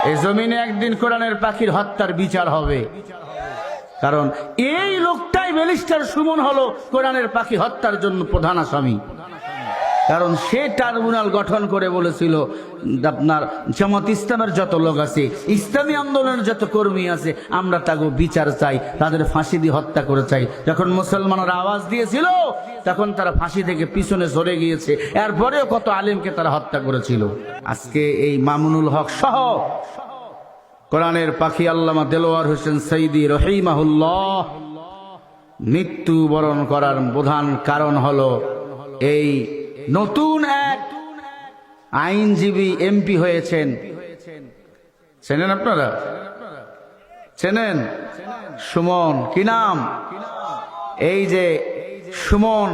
এই জমিনে একদিন কোরআনের পাখির হত্যার বিচার হবে, কারণ এই লোকটাই ব্যারিস্টার সুমন হলো কোরআনের পাখি হত্যার জন্য প্রধান আসামি। কারণ সে ট্রাইব্যুনাল গঠন করে বলেছিল আপনার জামাত ইসলামের যত লোক আছে, ইসলামী আন্দোলনের যত কর্মী আছে, আমরা তাকে বিচার চাই, তাদের ফাঁসি দিয়ে হত্যা করে চাই। যখন মুসলমানরা আওয়াজ দিয়েছিল তখন তারা ফাঁসি থেকে পিছনে সরে গিয়েছে, এরপরেও কত আলেমকে তারা হত্যা করেছিল। আজকে এই মামুনুল হক সহ কোরআনের পাখি আল্লামা দেলোয়ার হোসেন সঈদী রহিমাহুল্লাহ মৃত্যুবরণ করার প্রধান কারণ হলো এই নতুন এক আইনজীবী এমপি হয়েছেন। চেনেন আপনারা? চেনেন? সুমন। কি নাম? এই যে সুমন,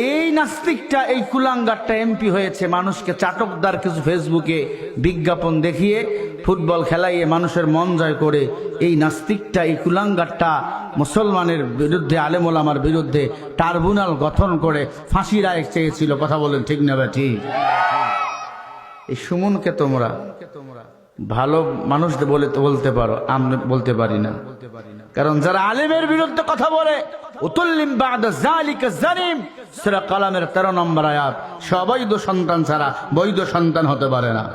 এই নাস্তিকটা, এই কুলাঙ্গারটা এমপি হয়েছে। মানুষকে চাটকদার কিছু ফেসবুকে বিজ্ঞাপন দেখিয়ে ফুটবল খেলাইয়ে মানুষের মন জয় করে এই নাস্তিকটা, এই কুলাঙ্গারটা মুসলমানের বিরুদ্ধে, আলেম ওলামার বিরুদ্ধে ট্রাইব্যুনাল গঠন করে ফাঁসি রায় চেয়েছিল। কথা বলেন ঠিক না ঠিক? এই সুমনকে তোমরা ভালো মানুষ বলতে পারো, আমি বলতে পারি না। কারণ যারা আলেমের বিরুদ্ধে কথা বলে, উতুল্লিম বা'দা যালিকা জানিম, সূরা কালামের 13 নম্বর আয়াত, সে অবৈধ সন্তান ছাড়া বৈধ সন্তান হতে পারে না।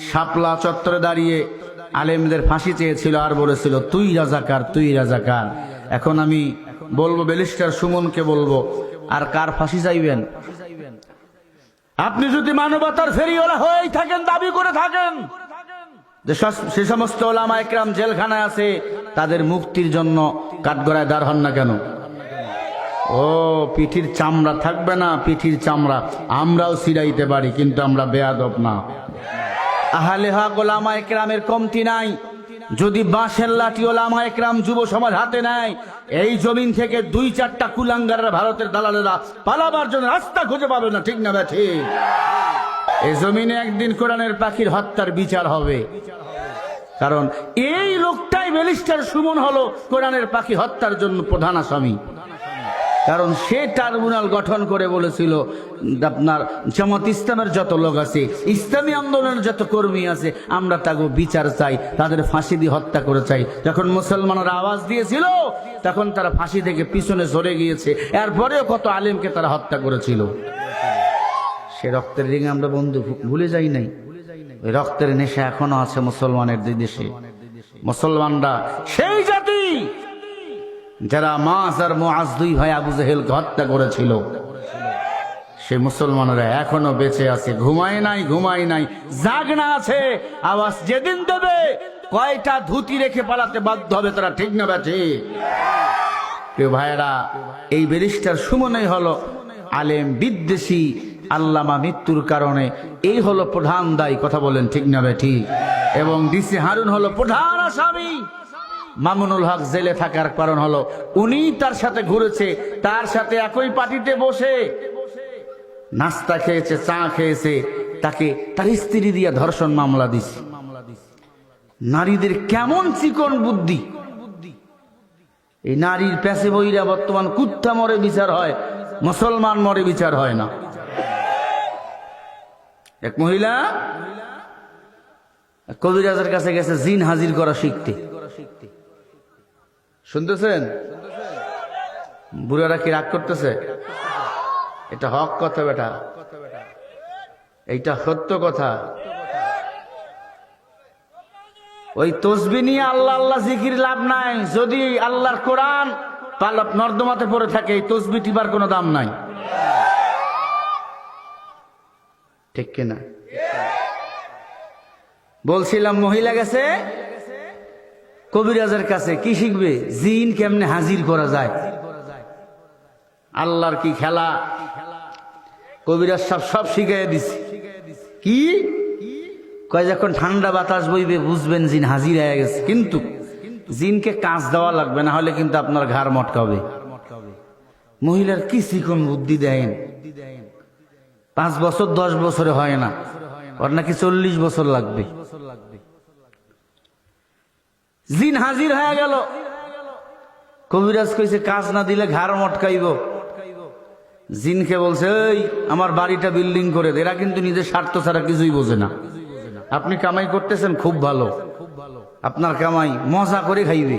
শাপলা চত্বরে দাঁড়িয়ে আলেমদের ফাঁসি চেয়েছিল আর বলেছিল তুই রাজাকার, তুই রাজাকার। এখন আমি বলবো ব্যারিস্টার সুমনকে বলবো, আর কার ফাঁসি চাইবেন? আপনি যদি মানবতার ফেরিওয়ালা হয়েই থাকেন, দাবি করে থাকেন যে সে সমস্ত ওলামা একরাম জেলখানায় আছে, তাদের মুক্তির জন্য কাঠগড়ায় দাঁড় হন না কেন? ও পিঠির চামড়া থাকবে না, পিঠির চামড়া আমরাও ছিড়াইতে পারি, কিন্তু আমরা বেয়াদব না। আহলে হক ওলামা একরামের কমতি নাই। যদি বাঁশের লাঠি ওলামা একরাম যুব সমাজ হাতে নেয়, এই জমিন থেকে 2-4টা কুলাঙ্গাররা, ভারতের দালালেরা পালাবার জন্য রাস্তা খুঁজে পাবে না। ঠিক না ঠিক? এই জমিনে একদিন কোরআনের পাখির হত্যার বিচার হবে, কারণ এই লোকটাই ব্যারিস্টার সুমন হলো কোরআনের পাখি হত্যার জন্য প্রধান আসামি। কারণ সে ট্রাইব্যুনাল গঠন করে বলেছিল আপনার জামাত ইসলামের যত লোক আছে, ইসলামী আন্দোলনের যত কর্মী আছে, আমরা তাকে বিচার চাই, তাদের ফাঁসি দিয়ে হত্যা করে চাই। যখন মুসলমানরা আওয়াজ দিয়েছিল তখন তারা ফাঁসি থেকে পিছনে সরে গিয়েছে, এরপরেও কত আলেমকে তারা হত্যা করেছিল। সে রক্তের রিং আমরা বন্ধু ভুলে যাই নাই। ওই রক্তের নেশা এখনো আছে মুসলমানের দেশে। মুসলমানরা সেই জাতি যারা মাস আর মুআজ 2 ভাই আবু জেহেলকে হত্যা করেছিল, সে মুসলমানরা এখনো বেঁচে আছে, ঘুমায় নাই, জাগনা আছে। আওয়াজ যেদিন দেবে কয়টা ধুতি রেখে পালাতে বাধ্য হবে তারা। ঠিক না ঠিক? প্রিয় ভাইয়েরা, এই ব্যারিস্টার সুমনই হলো আলেম বিদ্বেষী আল্লামা মৃত্যুর কারণে এই হলো প্রধান দায়ী। কথা বলেন ঠিক না ঠিক? এবং ডিসি হারুন হলো প্রধান আসামি। মামুনুল হক জেলে থাকার কারণ হলো উনি তার সাথে ঘুরেছে, তার সাথে একই পার্টিতে বসে নাস্তা খেয়েছে, চা খেয়েছে, তাকে তার স্ত্রী দিয়ে ধর্ষণ মামলা দিছে। নারীদের কেমন চিকন বুদ্ধি! এই নারীর পেছে বইরা বর্তমান কুত্তা মরে বিচার হয়, মুসলমান মরে বিচার হয় না। এক মহিলা কবিরাজের কাছে গেছে জিন হাজির করা শিখতে। শুনতেছেন? বুড়ারা কি রাগ করতেছে? এটা হক কথা বেটা, এইটা সত্য কথা। ওই তসবিহ নিয়ে আল্লাহ আল্লাহ জিকির লাভ নাই। যদি আল্লাহর কোরআন নর্দমাতে পড়ে থাকে, এই তসবিহ টিপার কোনো দাম নাই। ঠিক কিনা? বলছিলাম মহিলা গেছে কবিরাজের কাছে, কি শিখবে? জিন কেমনে হাজির করা যায়, আল্লাহর কি খেলা। কবিরাজ সব শিখাইয়া দিছে। কি কয়, যখন ঠান্ডা বাতাস বইবে বুঝবেন জিন হাজির হয়ে গেছে, কিন্তু জিনকে কাজ দেওয়া লাগবে, না হলে কিন্তু আপনার ঘাড় মটকাবে। মহিলার কি চিকন বুদ্ধি দেন! 5 বছর 10 বছরে হয় না, ওর নাকি 40 বছর লাগবে। জিন হাজির হয়ে গেল। কবিরাজ কইছে কাজ না দিলে ঘাড় মটকাইব। জিনকে বলছে, এই আমার বাড়িটা বিল্ডিং করে দে। এরা কিন্তু নিজের স্বার্থ ছাড়া কিছুই বোঝে না। আপনি কামাই করতেছেন খুব ভালো, আপনার কামাই মজা করে খাইবে,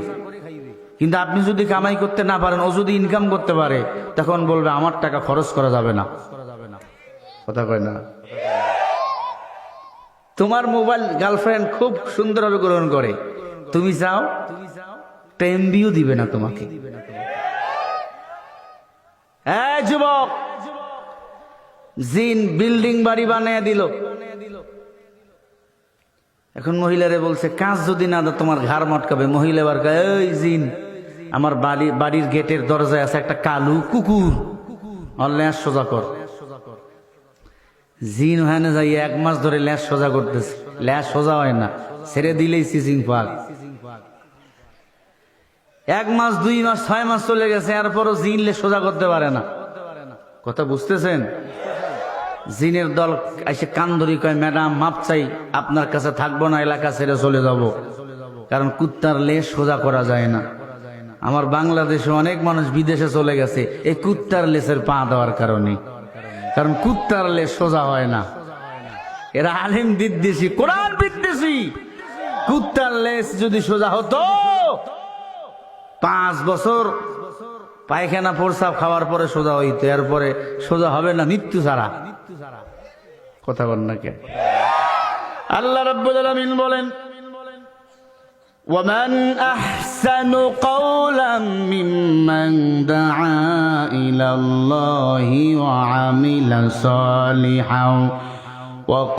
কিন্তু আপনি যদি কামাই করতে না পারেন, ও যদি ইনকাম করতে পারে, তখন বলবে আমার টাকা খরচ করা যাবে না। কথা কয় না? তোমার মোবাইল গার্লফ্রেন্ড খুব সুন্দরভাবে গ্রহণ করে, তুমি চাও এমবিও দিবে না তোমাকে। এই যুবক, জিন বিল্ডিং বাড়ি বানিয়ে দিল, এখন মহিলারে বলছে কাজ যদি না দাও তোমার ঘাড় মটকাবে। মহিলা এবার কয়, এই জিন, আমার বাড়ির গেটের দরজায় আছে একটা কালু কুকুর, আর ল্যাস সোজা কর। জিন ওখানে যাই 1 মাস ধরে ল্যাস সোজা করতেছে, ল্যাস সোজা হয় না, ছেড়ে দিলেই সিজিং পাক। 1 মাস 2 মাস 6 মাস চলে গেছে, এরপরও জিন লে সোজা করতে পারে না। কথা বুঝতেছেন? জিনের দল এসে কান ধরি কয়, ম্যাডাম মাপ চাই, আপনার কাছে থাকবো না, এলাকা ছেড়ে চলে যাব, কারণ কুত্তার লেজ সোজা করা যায় না। আমার বাংলাদেশে অনেক মানুষ বিদেশে চলে গেছে এই কুত্তার লেজের পা দেওয়ার কারণে, কারণ কুত্তার লেজ সোজা হয় না। এরা আলেম বিদ্বেষী, কোরআন বিদ্বেষী। কুত্তার লেজ যদি সোজা হতো, 5 বছর পায়খানা প্রসাব খাওয়ার পরে সোজা হইতো, এরপরে সোজা হবে না মৃত্যু ছাড়া। কথা বল না কে? আল্লাহ রাব্বুল আলামিন বলেন, ومن أحسن قولا ممن دعا إلى الله وعمل صالحا وقال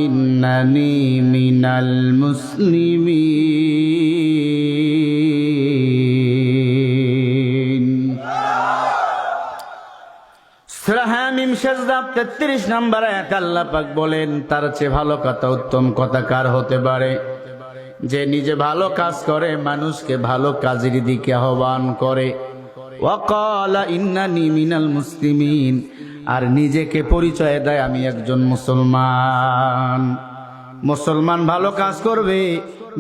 إنني من المسلمين। সূরা হামিম সাজদা 33 নম্বর আয়াত আল্লাহ পাক বলেন, তার চেয়ে ভালো কথা, উত্তম কথা কার হতে পারে? যে নিজে ভালো কাজ করে, মানুষকে ভালো কাজের দিকে আহ্বান করে। ওয়াকালা ইন্নানি মিনাল মুসলিমিন, আর নিজেকে পরিচয় দেয় আমি একজন মুসলমান। মুসলমান ভালো কাজ করবে,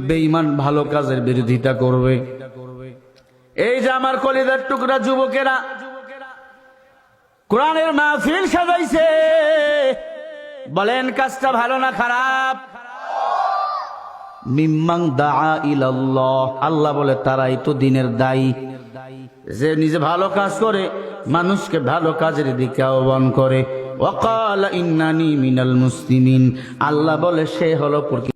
বেঈমান ভালো কাজের বিরোধিতা করবে। এই যে আমার কলিজার টুকরা যুবকেরা কোরআনের মাহফিল সাজাইছে, বলেন কাজটা ভালো না খারাপ? মিম্মাং দাআ ইলাল্লাহ, আল্লাহ বলে তারাই তো দিনের দায়ী, যে নিজে ভালো কাজ করে, মানুষকে ভালো কাজের দিকে আহ্বান করে। ওয়াকালা ইন্নানি মিনাল মুসলিমিন, আল্লাহ বলে সে হলো